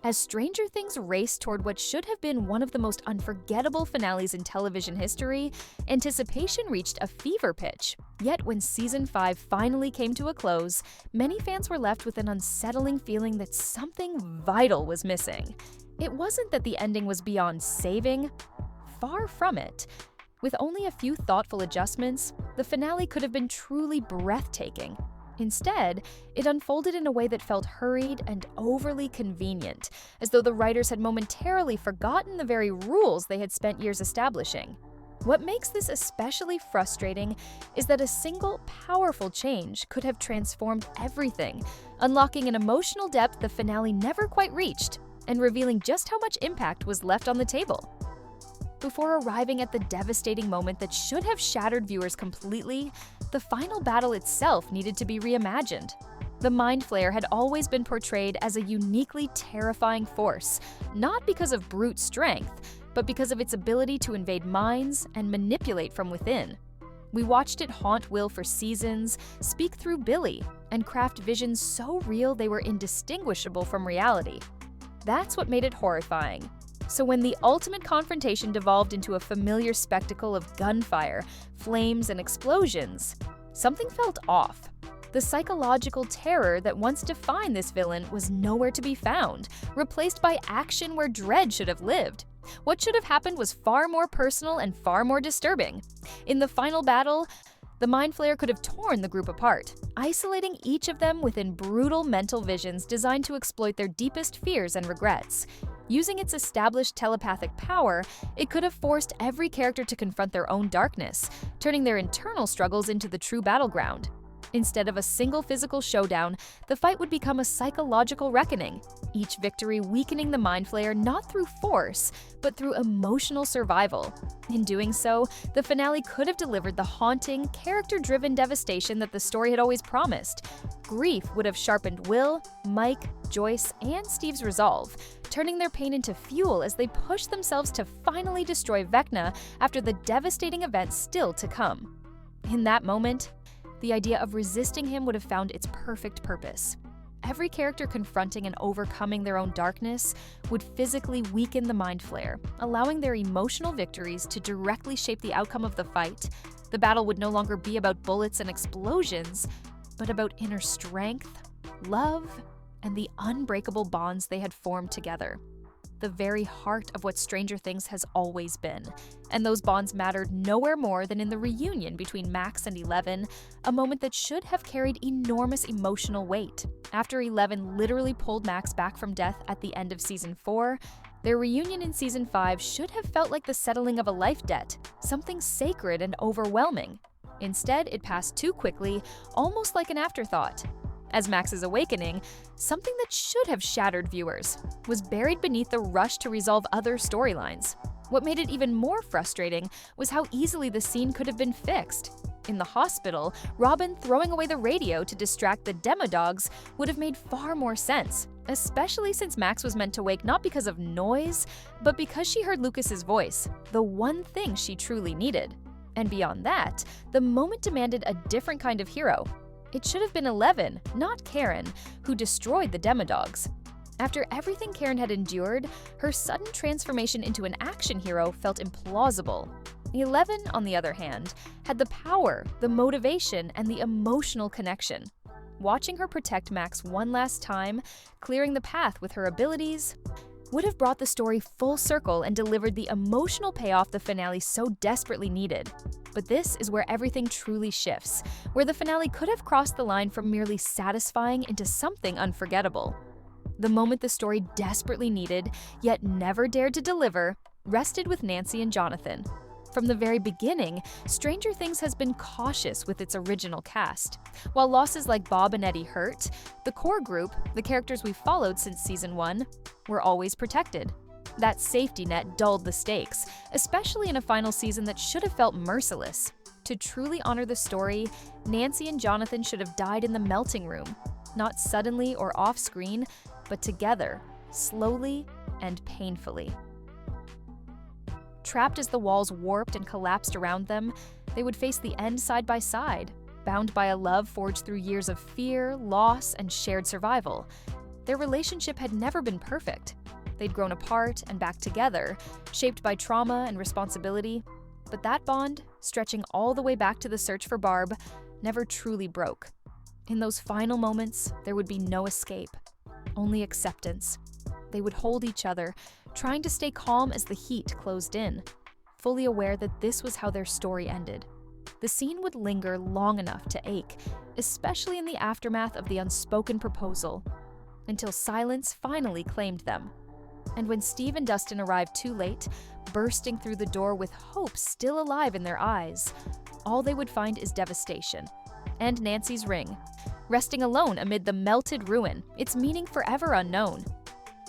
As Stranger Things raced toward what should have been one of the most unforgettable finales in television history, anticipation reached a fever pitch. Yet when Season 5 finally came to a close, many fans were left with an unsettling feeling that something vital was missing. It wasn't that the ending was beyond saving. Far from it. With only a few thoughtful adjustments, the finale could have been truly breathtaking. Instead, it unfolded in a way that felt hurried and overly convenient, as though the writers had momentarily forgotten the very rules they had spent years establishing. What makes this especially frustrating is that a single, powerful change could have transformed everything, unlocking an emotional depth the finale never quite reached, and revealing just how much impact was left on the table. Before arriving at the devastating moment that should have shattered viewers completely, the final battle itself needed to be reimagined. The Mind Flayer had always been portrayed as a uniquely terrifying force, not because of brute strength, but because of its ability to invade minds and manipulate from within. We watched it haunt Will for seasons, speak through Billy, and craft visions so real they were indistinguishable from reality. That's what made it horrifying. So when the ultimate confrontation devolved into a familiar spectacle of gunfire, flames, and explosions, something felt off. The psychological terror that once defined this villain was nowhere to be found, replaced by action where dread should have lived. What should have happened was far more personal and far more disturbing. In the final battle, the Mind Flayer could have torn the group apart, isolating each of them within brutal mental visions designed to exploit their deepest fears and regrets. Using its established telepathic power, it could have forced every character to confront their own darkness, turning their internal struggles into the true battleground. Instead of a single physical showdown, the fight would become a psychological reckoning, each victory weakening the Mind Flayer not through force, but through emotional survival. In doing so, the finale could have delivered the haunting, character-driven devastation that the story had always promised. Grief would have sharpened Will, Mike, Joyce, and Steve's resolve, turning their pain into fuel as they pushed themselves to finally destroy Vecna after the devastating events still to come. In that moment, the idea of resisting him would have found its perfect purpose. Every character confronting and overcoming their own darkness would physically weaken the Mind Flayer, allowing their emotional victories to directly shape the outcome of the fight. The battle would no longer be about bullets and explosions, but about inner strength, love, and the unbreakable bonds they had formed together. The very heart of what Stranger Things has always been. And those bonds mattered nowhere more than in the reunion between Max and Eleven, a moment that should have carried enormous emotional weight. After Eleven literally pulled Max back from death at the end of Season 4, their reunion in Season 5 should have felt like the settling of a life debt, something sacred and overwhelming. Instead, it passed too quickly, almost like an afterthought. As Max's awakening, something that should have shattered viewers, was buried beneath the rush to resolve other storylines. What made it even more frustrating was how easily the scene could have been fixed. In the hospital, Robin throwing away the radio to distract the Demodogs would have made far more sense, especially since Max was meant to wake not because of noise, but because she heard Lucas's voice, the one thing she truly needed. And beyond that, the moment demanded a different kind of hero. It should have been Eleven, not Karen, who destroyed the Demodogs. After everything Karen had endured, her sudden transformation into an action hero felt implausible. Eleven, on the other hand, had the power, the motivation, and the emotional connection. Watching her protect Max one last time, clearing the path with her abilities, would have brought the story full circle and delivered the emotional payoff the finale so desperately needed. But this is where everything truly shifts, where the finale could have crossed the line from merely satisfying into something unforgettable. The moment the story desperately needed, yet never dared to deliver, rested with Nancy and Jonathan. From the very beginning, Stranger Things has been cautious with its original cast. While losses like Bob and Eddie hurt, the core group, the characters we've followed since Season 1, were always protected. That safety net dulled the stakes, especially in a final season that should have felt merciless. To truly honor the story, Nancy and Jonathan should have died in the melting room, not suddenly or off-screen, but together, slowly and painfully. Trapped as the walls warped and collapsed around them, they would face the end side by side, bound by a love forged through years of fear, loss, and shared survival. Their relationship had never been perfect. They'd grown apart and back together, shaped by trauma and responsibility. But that bond, stretching all the way back to the search for Barb, never truly broke. In those final moments, there would be no escape, only acceptance. They would hold each other, trying to stay calm as the heat closed in, fully aware that this was how their story ended. The scene would linger long enough to ache, especially in the aftermath of the unspoken proposal, until silence finally claimed them. And when Steve and Dustin arrived too late, bursting through the door with hope still alive in their eyes, all they would find is devastation. And Nancy's ring, resting alone amid the melted ruin, its meaning forever unknown.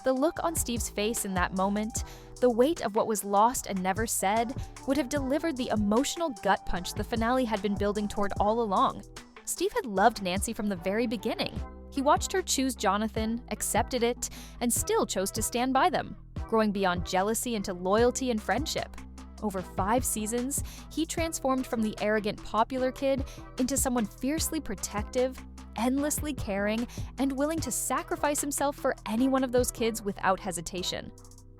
The look on Steve's face in that moment, the weight of what was lost and never said, would have delivered the emotional gut punch the finale had been building toward all along. Steve had loved Nancy from the very beginning. He watched her choose Jonathan, accepted it, and still chose to stand by them, growing beyond jealousy into loyalty and friendship. Over 5 seasons, he transformed from the arrogant popular kid into someone fiercely protective, endlessly caring, and willing to sacrifice himself for any one of those kids without hesitation.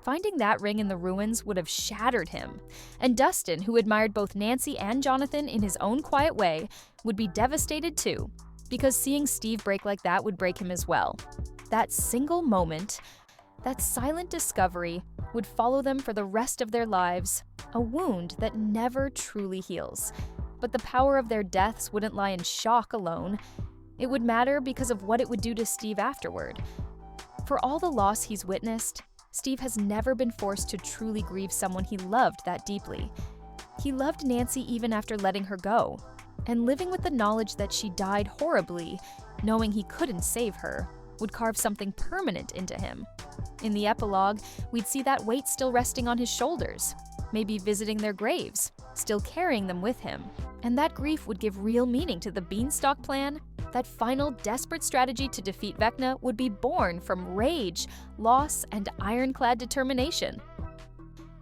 Finding that ring in the ruins would have shattered him, and Dustin, who admired both Nancy and Jonathan in his own quiet way, would be devastated too, because seeing Steve break like that would break him as well. That single moment, that silent discovery, would follow them for the rest of their lives, a wound that never truly heals. But the power of their deaths wouldn't lie in shock alone. It would matter because of what it would do to Steve afterward. For all the loss he's witnessed, Steve has never been forced to truly grieve someone he loved that deeply. He loved Nancy even after letting her go, and living with the knowledge that she died horribly, knowing he couldn't save her, would carve something permanent into him. In the epilogue, we'd see that weight still resting on his shoulders, maybe visiting their graves, still carrying them with him. And that grief would give real meaning to the Beanstalk plan. That final desperate strategy to defeat Vecna would be born from rage, loss, and ironclad determination.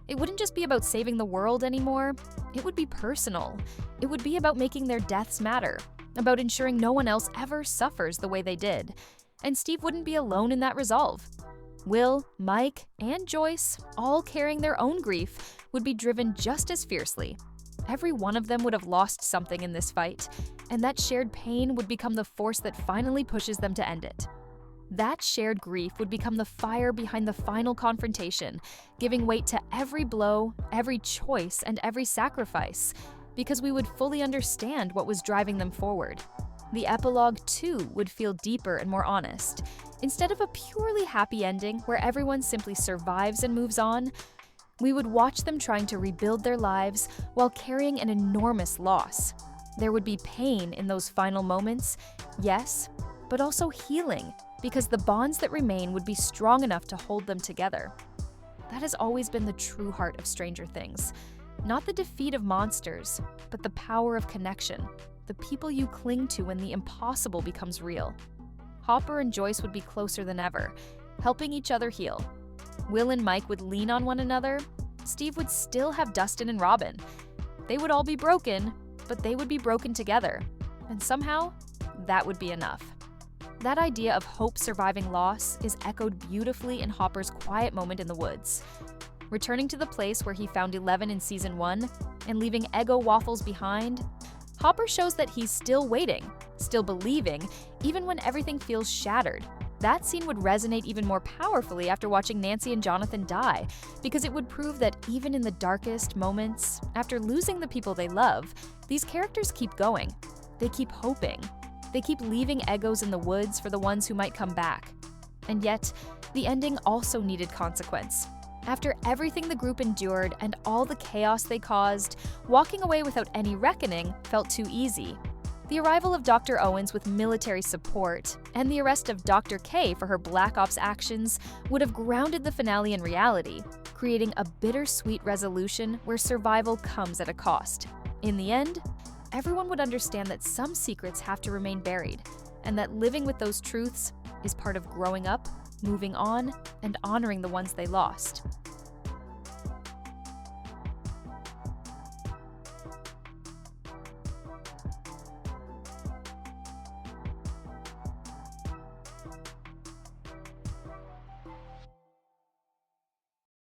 It wouldn't just be about saving the world anymore. It would be personal. It would be about making their deaths matter, about ensuring no one else ever suffers the way they did. And Steve wouldn't be alone in that resolve. Will, Mike, and Joyce, all carrying their own grief, would be driven just as fiercely. Every one of them would have lost something in this fight, and that shared pain would become the force that finally pushes them to end it. That shared grief would become the fire behind the final confrontation, giving weight to every blow, every choice, and every sacrifice, because we would fully understand what was driving them forward. The epilogue, too, would feel deeper and more honest. Instead of a purely happy ending where everyone simply survives and moves on, we would watch them trying to rebuild their lives while carrying an enormous loss. There would be pain in those final moments, yes, but also healing, because the bonds that remain would be strong enough to hold them together. That has always been the true heart of Stranger Things. Not the defeat of monsters, but the power of connection, the people you cling to when the impossible becomes real. Hopper and Joyce would be closer than ever, helping each other heal. Will and Mike would lean on one another. Steve would still have Dustin and Robin. They would all be broken, but they would be broken together. And somehow, that would be enough. That idea of hope surviving loss is echoed beautifully in Hopper's quiet moment in the woods. Returning to the place where he found 11 in Season 1 and leaving Eggo waffles behind, Hopper shows that he's still waiting, still believing, even when everything feels shattered. That scene would resonate even more powerfully after watching Nancy and Jonathan die, because it would prove that even in the darkest moments, after losing the people they love, these characters keep going. They keep hoping. They keep leaving Eggos in the woods for the ones who might come back. And yet, the ending also needed consequence. After everything the group endured and all the chaos they caused, walking away without any reckoning felt too easy. The arrival of Dr. Owens with military support and the arrest of Dr. K for her Black Ops actions would have grounded the finale in reality, creating a bittersweet resolution where survival comes at a cost. In the end, everyone would understand that some secrets have to remain buried, and that living with those truths is part of growing up, moving on, and honoring the ones they lost.